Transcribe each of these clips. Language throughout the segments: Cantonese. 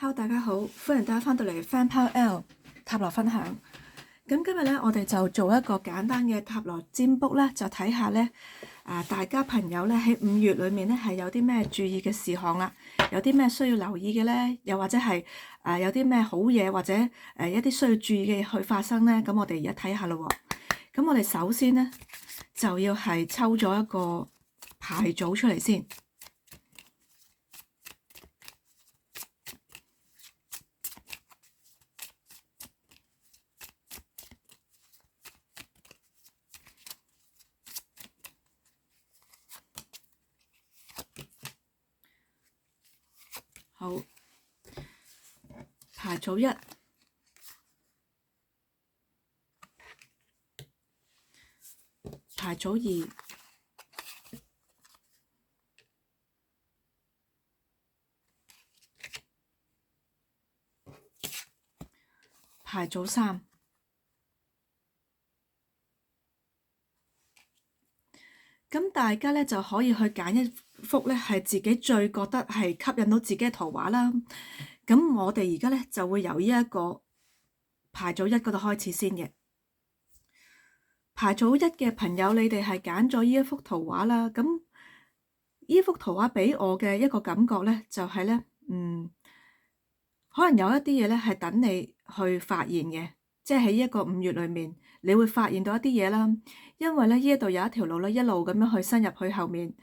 Hello，大家好，歡迎大家翻到嚟 Fan Power L 塔羅分享。咁今日咧，我哋就做一個簡單嘅塔羅占卜咧，就睇下咧，大家朋友咧喺5月裏面咧係有啲咩注意嘅事項啦，有啲咩需要留意嘅咧，又或者係有啲咩好嘢或者一啲需要注意嘅嘢去發生咧。咁我哋而家睇下咯。咁我哋首先咧就要係抽咗一個牌組出嚟先。好，牌組1，牌組2，牌組3。咁大家咧就可以去揀一幅咧係自己最覺得係吸引到自己嘅圖畫啦。咁我哋而家咧就會由呢一個牌組1嗰度開始先嘅。牌組1嘅朋友，你哋係揀咗呢一幅圖畫啦。咁呢幅圖畫俾我嘅一個感覺咧，就係咧，可能有一啲嘢咧係等你去發現嘅，即係喺一個5月裏面，你會發現到一啲嘢啦。因為咧呢一度有一條路咧，一路咁樣去伸入去後面，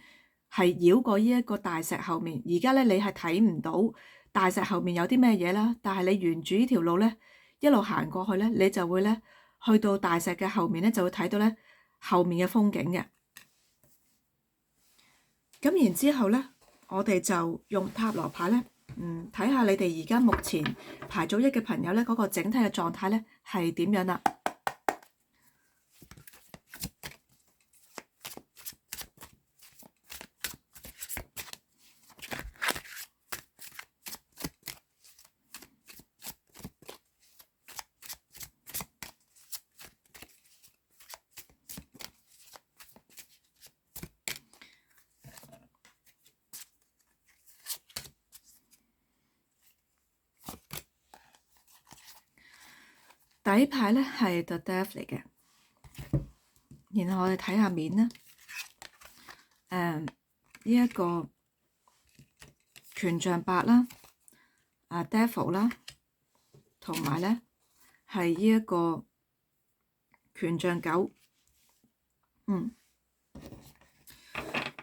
係繞過呢一個大石後面。而家咧你係睇唔到大石後面有啲咩嘢啦，但係你沿住呢條路咧一路行過去咧，你就會咧去到大石嘅後面咧，就會睇到咧後面嘅風景嘅。咁然之後咧，我哋就用塔羅牌咧，睇下你哋而家目前牌組1嘅朋友咧，嗰個整體嘅狀態咧係點樣啦？底牌咧係 The Death 嚟嘅，然後我哋睇下面咧，呢一個權杖8啦，Devil 啦，同埋咧係呢一個權杖9，咁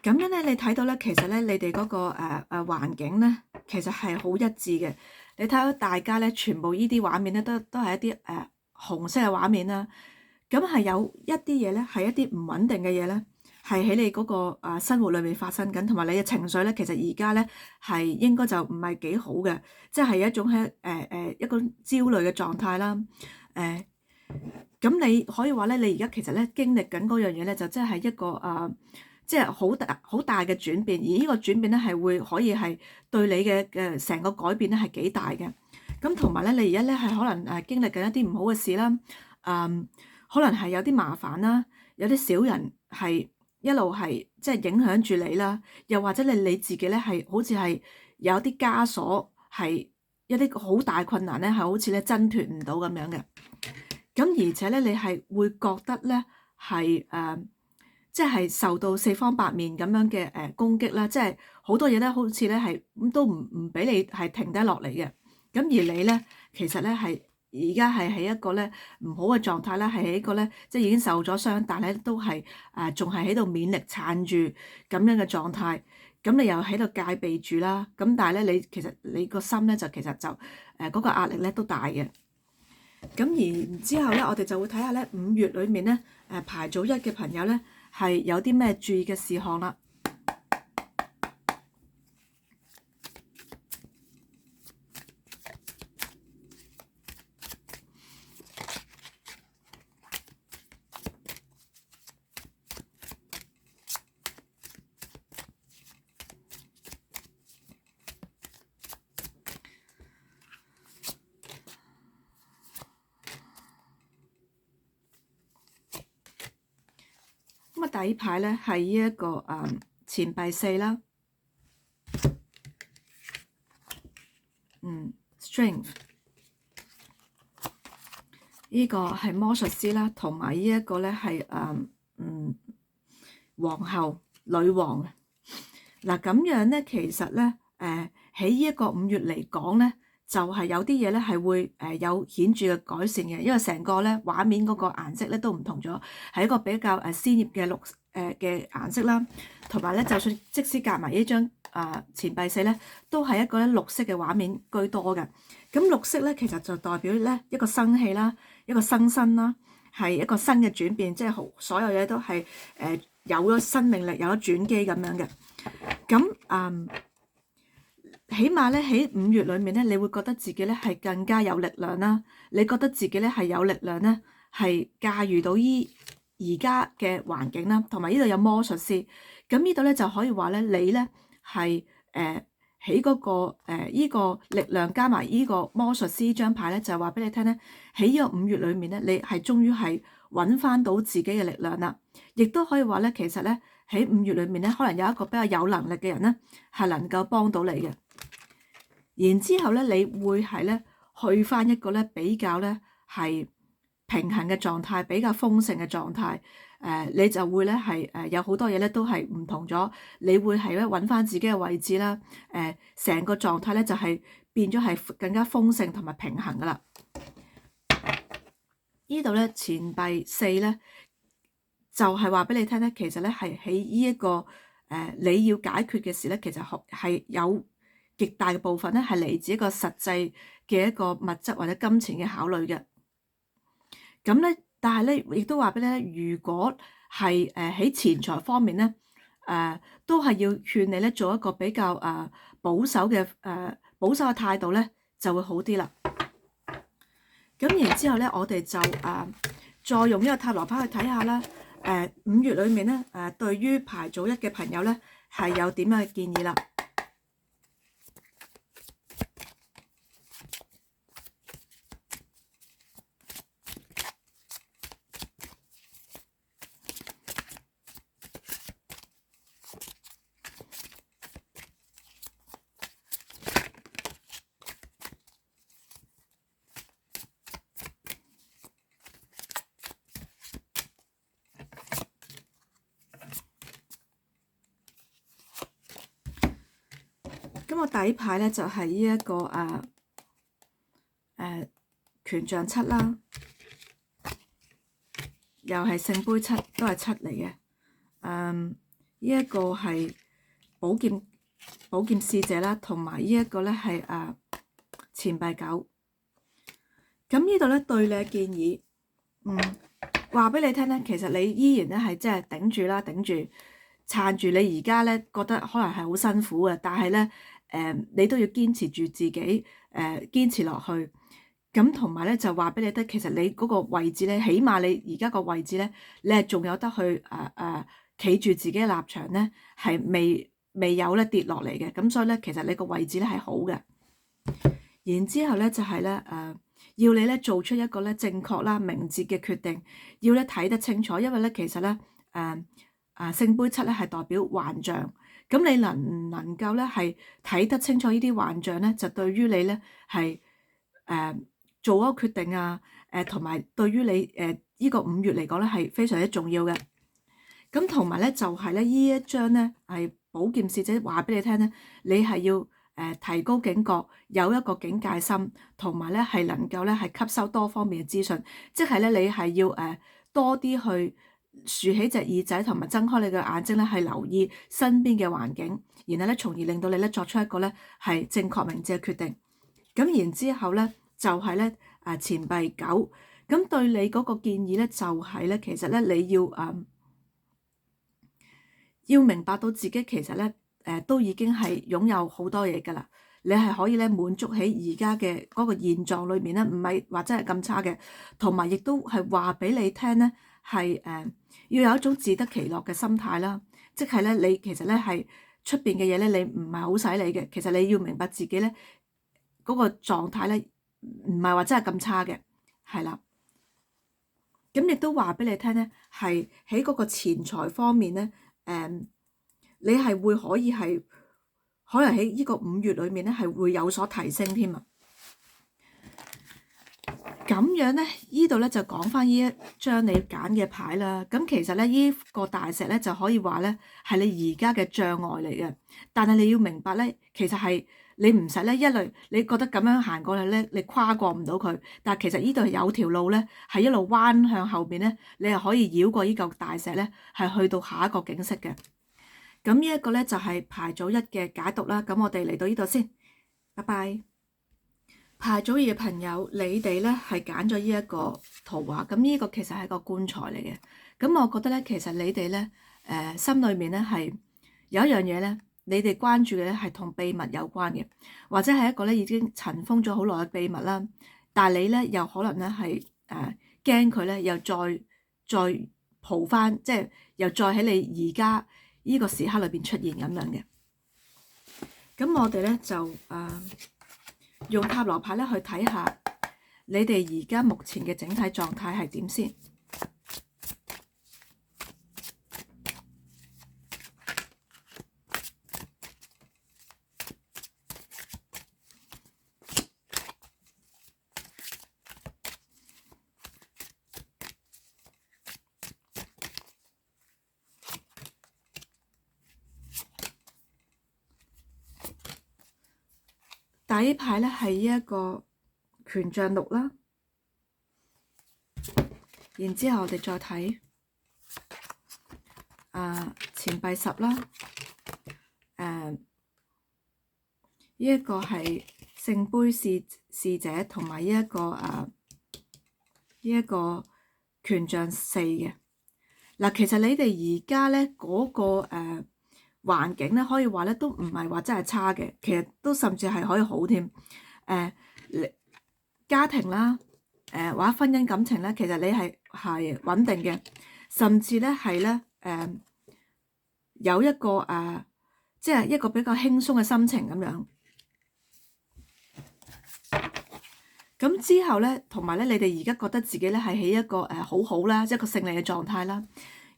樣咧，你睇到咧，其實咧，你哋嗰個環境咧，其實係好一致嘅。你睇到大家咧，全部依啲畫面咧，都係一啲紅色嘅畫面啦。咁係有一啲嘢咧，係一啲唔穩定嘅嘢咧，係喺你嗰個生活裏面發生緊，同埋你嘅情緒咧，其實而家咧係應該就唔係幾好嘅，即係一種係一個焦慮嘅狀態啦。咁你可以話咧，你而家其實咧經歷緊嗰樣嘢咧，就即係一個即係好大嘅轉變，而呢個轉變咧係會可以係對你嘅成個改變咧係幾大嘅。咁同埋咧，你而家咧係可能經歷緊一啲唔好嘅事啦，可能係有啲麻煩啦，有啲小人係一路係即係影響住你啦，又或者你自己咧係好似係有啲枷鎖，係一啲好大困難咧，係好似咧掙脫唔到咁樣嘅。咁而且咧，你係會覺得咧係即係受到四方八面咁樣嘅攻擊啦，即係好多嘢咧，好似咧係都唔俾你係停低落嚟嘅。咁而你咧，其實咧係而家係喺一個咧唔好嘅狀態啦，係喺一個咧即係已經受咗傷，但係都係仲係喺度勉力撐住咁樣嘅狀態。咁你又喺度戒備住啦。咁但係咧，你其實你個心咧就其實就嗰個壓力咧都大嘅。咁然之後咧，我哋就會睇下咧5月裏面咧牌組1嘅朋友咧係有啲咩注意嘅事項啦。咁啊，底牌咧係呢一個錢幣4啦， strength， 呢個係魔術師啦，同埋呢一個咧係皇后、女王。嗱咁樣咧，其實咧喺呢一個5月嚟講咧，就係有啲嘢咧係會有顯著嘅改善嘅，因為成個咧畫面嗰個顏色咧都唔同咗，係一個比較鮮豔嘅綠嘅顏色啦，同埋咧就算即使夾埋呢張錢幣4咧，都係一個咧綠色嘅畫面居多嘅。咁綠色咧其實就代表咧一個生氣啦，一個新生啦，係一個新嘅轉變，即係所有嘢都係有咗生命力，有咗轉機咁樣嘅。咁起碼咧喺5月裏面咧，你會覺得自己咧係更加有力量啦。你覺得自己咧係有力量咧，係駕馭到而家嘅環境啦，同埋呢度有魔術師。咁呢度咧就可以話咧，你咧係喺嗰個依個力量加埋依個魔術師張牌咧，就係話俾你聽咧，喺呢個5月裏面咧，你係終於係揾翻到自己嘅力量啦。亦都可以話咧，其實咧喺5月裏面咧，可能有一個比較有能力嘅人咧，係能夠幫到你嘅。然之後咧，你會係咧去翻一個咧比較咧係平衡嘅狀態，比較豐盛嘅狀態。你就會咧係有好多嘢咧都係唔同咗。你會係咧揾翻自己嘅位置啦。成個狀態咧就係變咗係更加豐盛同埋平衡噶啦。呢度咧錢幣4咧就係話俾你聽咧，其實咧係喺呢一個你要解決嘅事咧，其實係有極大嘅部分咧係嚟自一個實際嘅一個物質或者金錢嘅考慮嘅。咁咧，但係咧亦都話俾你聽，如果係喺錢財方面咧，都係要勸你咧做一個比較保守嘅態度咧，就會好啲啦。咁然之後咧，我哋就再用呢個塔羅牌去睇下啦。5月裏面咧，對於牌組1嘅朋友咧係有點樣嘅建議啦。咁我底牌咧就係呢一個權杖7啦，又係聖杯7，都係7嚟嘅。呢一個係寶劍侍者啦，同埋呢一個咧係錢幣9。咁呢度咧對你嘅建議，話俾你聽咧，其實你依然咧係即係頂住啦，頂住撐住。你而家咧覺得可能係好辛苦嘅，但係咧你都要堅持住自己，堅持落去。咁同埋咧就話俾你聽，其實你嗰個位置咧，起碼你而家個位置咧，你係仲有得去企住自己嘅立場咧，係未有咧跌落嚟嘅。咁所以咧，其實你個位置咧係好嘅。然之後咧就係咧要你咧做出一個咧正確啦、明智嘅決定，要咧睇得清楚，因為咧其實咧聖杯7咧係代表幻象。咁你能唔能夠咧係睇得清楚呢啲幻象咧，就對於你咧係做一個決定啊，同埋對於你呢個5月嚟講咧係非常之重要嘅。咁同埋咧就係咧呢一張咧係寶劍侍者話俾你聽咧，你係要提高警覺，有一個警戒心，同埋咧係能夠咧係吸收多方面嘅資訊，即係咧你係要多啲去豎起隻耳仔，同埋睜開你嘅眼睛咧，係留意身邊嘅環境，然後咧從而令到你咧作出一個咧係正確明智嘅決定。咁然之後咧就係咧錢幣9，咁對你嗰個建議咧就係咧，其實咧你要明白到自己其實咧都已經係擁有好多嘢㗎啦，你係可以咧滿足喺而家嘅嗰個現狀裏面咧，唔係話真係咁差嘅，同埋亦都係話俾你聽咧係要有一種自得其樂嘅心態啦，即係咧你其實咧係出邊嘅嘢咧，你唔係好使你嘅，其實你要明白自己咧嗰個狀態咧唔係話真係咁差嘅，係啦。咁亦都話俾你聽咧，係喺嗰個錢財方面咧，你係會可以係可能喺呢個5月裏面咧係會有所提升添啊。咁樣咧，呢度咧就講翻呢一張你揀嘅牌啦。咁其實咧，呢個大石咧就可以話咧係你而家嘅障礙嚟嘅。但係你要明白咧，其實係你唔使咧一路你覺得咁樣行過去咧，你跨過唔到佢。但係其實呢度係有條路咧，係一路彎向後邊咧，你係可以繞過呢嚿大石咧，係去到下一個景色嘅。咁呢一個咧就係牌組1嘅解讀啦。咁我哋嚟到呢度先，拜拜。牌組2嘅朋友，你哋咧係揀咗呢一個圖畫，咁呢個其實係一個棺材嚟嘅。咁我覺得咧，其實你哋咧心裏面咧係有一樣嘢咧，你哋關注嘅咧係同秘密有關嘅，或者係一個咧已經塵封咗好耐嘅秘密啦。但係你咧又可能咧係驚佢咧又再蒲翻，即係又再喺你而家呢個時刻裏邊出現咁樣嘅。咁我哋咧就用塔羅牌咧去睇下你哋而家目前嘅整體狀態係點先。第一牌咧係呢一個權杖6啦，然之後我哋再睇錢幣10啦，呢一個係聖杯侍者同埋呢一個權杖4嘅。嗱，其實你哋而家咧嗰個環境咧，可以話咧都唔係話真係差嘅，其實都甚至係可以好添。家庭啦，或者婚姻感情咧，其實你係穩定嘅，甚至咧係咧有一個即係一個比較輕鬆嘅心情咁樣。咁之後咧，同埋咧，你哋而家覺得自己咧係喺一個好好啦，即係一個勝利嘅狀態啦。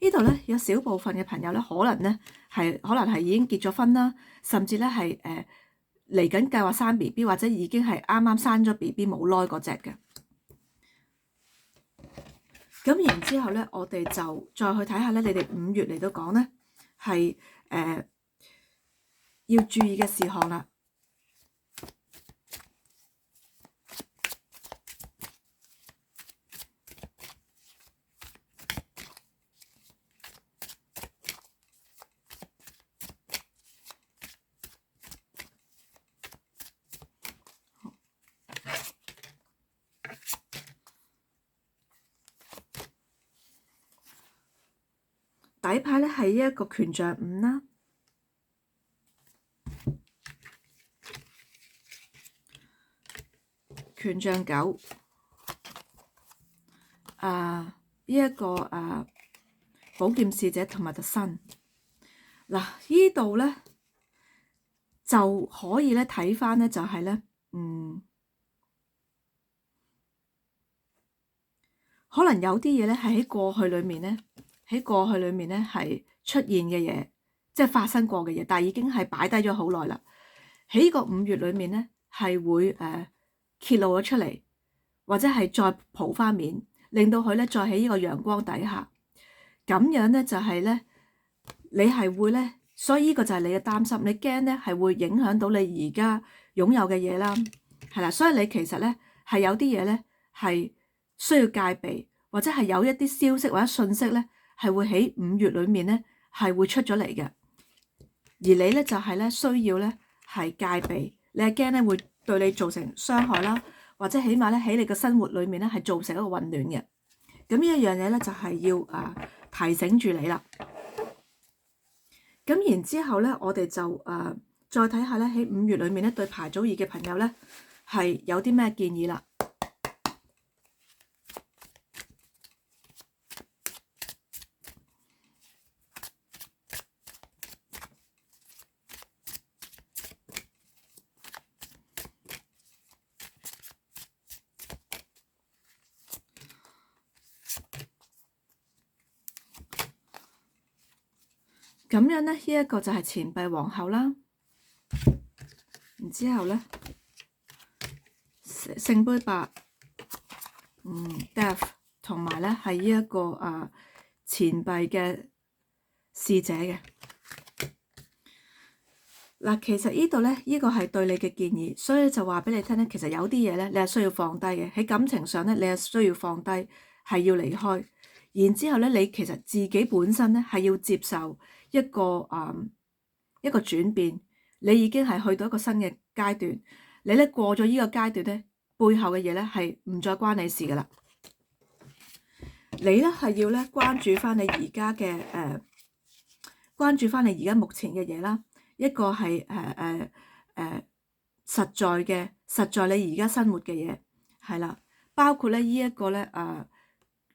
呢度咧有少部分嘅朋友咧，可能係已經結咗婚啦，甚至咧係嚟緊計劃生 BB， 或者已經係啱啱生咗 BB 冇耐嗰隻嘅。咁然之後咧，我哋就再去睇下咧，你哋5月嚟到講咧係要注意嘅事項啦。底牌咧係一個權杖5啦，權杖9，呢一個寶劍侍者同埋特新。嗱，呢度咧就可以咧睇翻咧，就係咧，可能有啲嘢咧係喺過去裏面咧。喺過去裏面咧係出現嘅嘢，即係發生過嘅嘢，但係已經係擺低咗好耐啦。喺呢個5月裏面咧係會揭露咗出嚟，或者係再蒲翻面，令到佢咧再喺呢個陽光底下。咁樣咧就係咧，你係會咧，所以呢個就係你嘅擔心，你驚咧係會影響到你而家擁有嘅嘢啦，係啦。所以你其實咧係有啲嘢咧係需要戒備，或者係有一啲消息或者信息咧。係會喺5月裏面咧係會出咗嚟嘅，而你咧就係咧需要咧係戒備，你係驚咧會對你造成傷害啦，或者起碼咧喺你嘅生活裏面咧係造成一個混亂嘅。咁呢一樣嘢咧就係要提醒住你啦。咁然之後咧，我哋就再睇下咧喺5月裏面咧對牌組2嘅朋友咧係有啲咩建議啦。咁樣咧，呢一個就係錢幣皇后啦，然之後咧聖杯8、Death 同埋咧係呢一個錢幣嘅侍者嘅。嗱，其實呢度咧，呢個係對你嘅建議，所以就話俾你聽咧，其實有啲嘢咧，你係需要放低嘅，喺感情上咧，你係需要放低，係要離開。然之後咧，你其實自己本身咧係要接受一個轉變，你已經係去到一個新嘅階段，你咧過咗呢個階段咧，背後嘅嘢咧係唔再關你事噶啦。你咧係要咧關注翻你而家嘅關注翻你而家目前嘅嘢啦。一個係實在你而家生活嘅嘢係啦，包括咧呢一個咧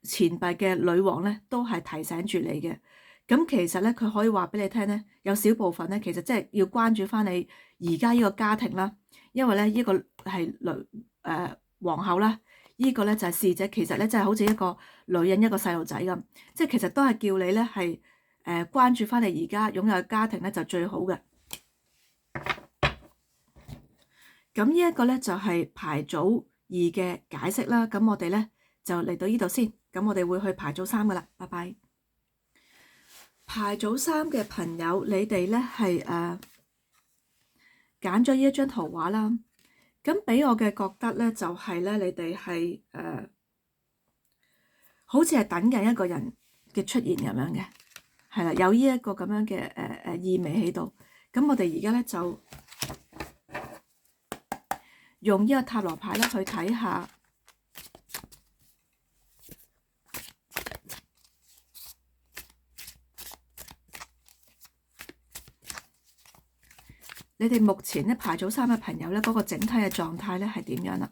錢幣嘅女王咧都係提醒住你嘅。咁其實咧佢可以話俾你聽咧，有少部分咧其實即係要關注翻你而家呢個家庭啦，因為咧呢個係皇后啦，呢個咧就係侍者，其實咧真係好似一個女人一個細路仔咁，即係其實都係叫你咧係關注翻你而家擁有嘅家庭咧就最好嘅。咁呢一個咧就係牌組2嘅解釋啦。咁我哋咧就嚟到呢度先。咁我哋會去牌組3噶啦。拜拜。牌組3嘅朋友，你哋咧係揀咗呢一張圖畫啦。咁俾我嘅覺得咧就係咧，你哋係好似係等緊一個人嘅出現咁樣嘅，係啦，有呢一個咁樣嘅意味喺度。咁我哋而家咧就用呢個塔羅牌咧去睇下，你哋目前咧牌組3嘅朋友咧嗰個整體嘅狀態咧係點樣啦？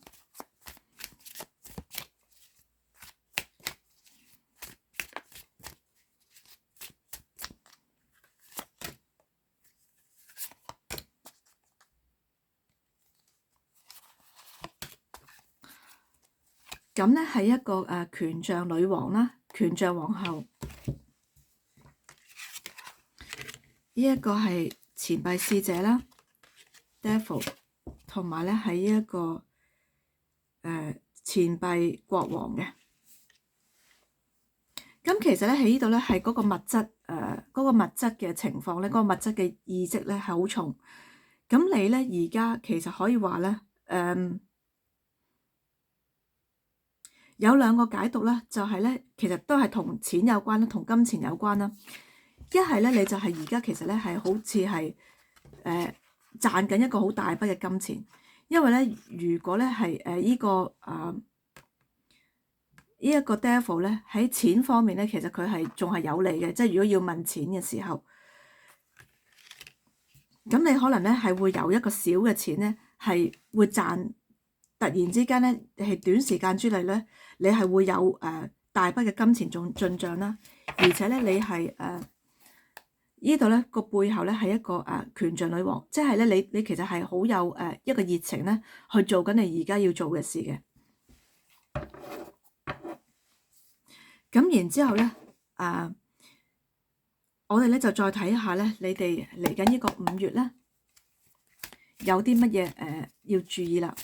咁咧係一個權杖女王啦，權杖皇后，呢一個係錢幣侍者啦 ，Devil， 同埋咧係呢一個錢幣國王嘅。咁其實咧喺呢度咧係嗰個物質嗰個物質嘅情況咧，嗰個物質嘅意識咧係好重。咁你咧而家其實可以話咧有兩個解讀啦，就係咧其實都係同錢有關啦，同金錢有關啦。一係咧你就係而家其實咧係好似係賺緊一個好大筆嘅金錢，因為咧如果咧係呢一個 devil 咧喺錢方面咧，其實佢係仲係有利嘅，即係如果要問錢嘅時候，咁你可能咧係會有一個小嘅錢咧係會賺。突然之間咧，係短時間之內咧，你係會有大筆嘅金錢進帳啦，而且咧你係呢度咧個背後咧係一個權杖女王，即係咧你其實係好有一個熱情咧去做緊你而家要做嘅事嘅。咁然之後咧我哋咧就再睇下咧，你哋嚟緊呢個5月咧有啲乜嘢要注意啦。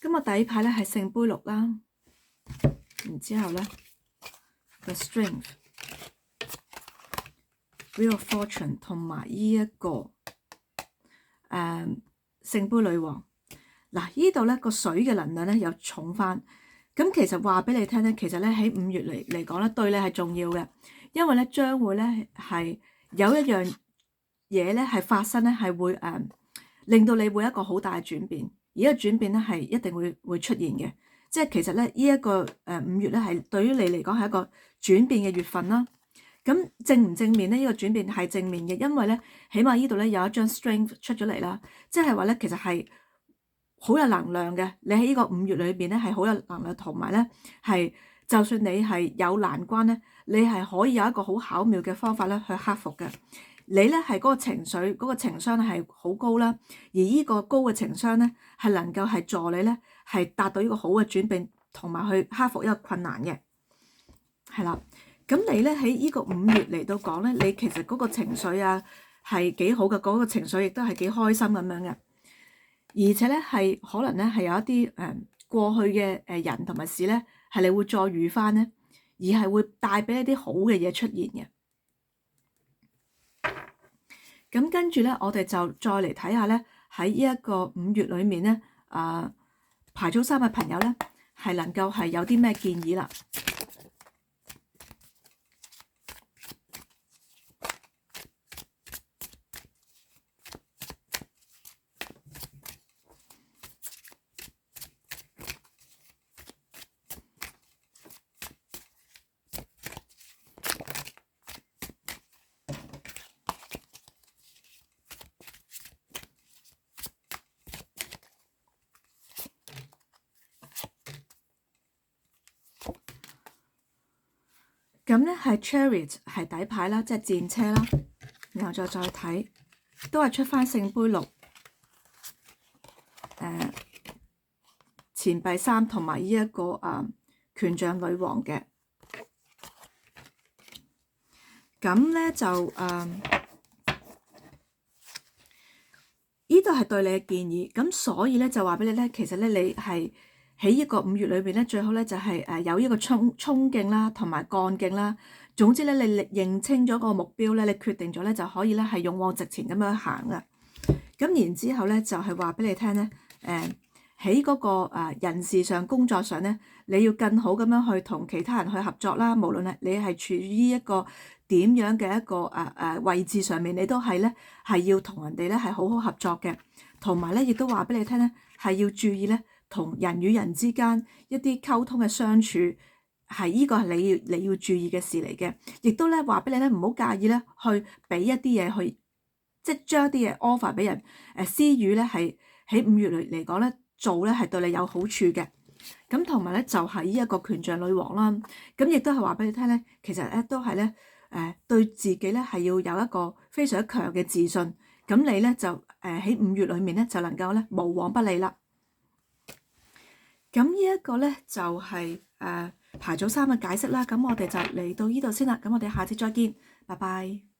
咁啊，第一牌咧係聖杯6啦，然之後咧 The Strength、Wheel of Fortune 同埋呢一個聖杯女王。嗱，呢度咧個水嘅能量咧又重翻。咁其實話俾你聽咧，其實咧喺5月嚟講咧，對你係重要嘅，因為咧將會咧係有一樣嘢咧係發生咧，係會令到你會有一個好大嘅轉變。而呢個轉變咧係一定會出現嘅，即係其實咧呢一個5月咧係對於你嚟講係一個轉變嘅月份啦。咁正唔正面咧？呢個轉變係正面嘅，因為咧起碼呢度咧有一張 strength 出咗嚟啦，即係話咧其實係好有能量嘅。你喺呢個5月裏邊咧係好有能量，同埋咧係就算你係有難關咧，你係可以有一個好巧妙嘅方法咧去克服嘅。你咧係嗰個情緒嗰個情商係好高啦，而呢個高嘅情商咧係能夠係助你咧係達到呢個好嘅轉變，同埋去克服一個困難嘅，係啦。咁你咧喺呢個5月嚟到講咧，你其實嗰個情緒啊係幾好嘅，嗰個情緒亦都係幾開心咁樣嘅，而且咧係可能咧係有一啲過去嘅人同埋事咧係你會再遇翻咧，而係會帶俾一啲好嘅嘢出現嘅。咁跟住咧，我哋就再嚟睇下咧，喺呢一個5月裏面咧，牌組3嘅朋友咧，係能夠係有啲咩建議啦。咁咧係 Chariot 係底牌啦，即係戰車啦，然後再睇，都係出翻聖杯6，錢幣3同埋呢一個權杖女王嘅。咁咧就呢度係對你嘅建議，咁所以咧就話俾你咧，其實咧你係喺呢個5月裏邊咧，最好咧就係有呢個衝勁啦，同埋幹勁啦。總之咧，你認清咗個目標咧，你決定咗咧就可以咧係勇往直前咁樣行噶。咁然之後咧就係話俾你聽咧，喺嗰個人事上、工作上咧，你要更好咁樣去同其他人去合作啦。無論係你係處於一個點樣嘅一個位置上面，你都係咧係要同人哋咧係好好合作嘅。同埋咧，亦都話俾你聽咧，係要注意咧同人與人之間一啲溝通嘅相處，係呢個係你要注意嘅事嚟嘅。亦都咧話俾你咧，唔好介意咧去俾一啲嘢去，即係將一啲嘢 offer 俾人。私語咧係喺5月嚟講咧做咧係對你有好處嘅。咁同埋咧就係呢一個權杖女王啦。咁亦都係話俾你聽咧，其實咧都係咧對自己咧係要有一個非常強嘅自信。咁你咧就喺5月裏面咧就能夠咧無往不利啦。咁呢一個咧就係牌組3嘅解釋啦。咁我哋就嚟到呢度先啦。咁我哋下次再見，拜拜。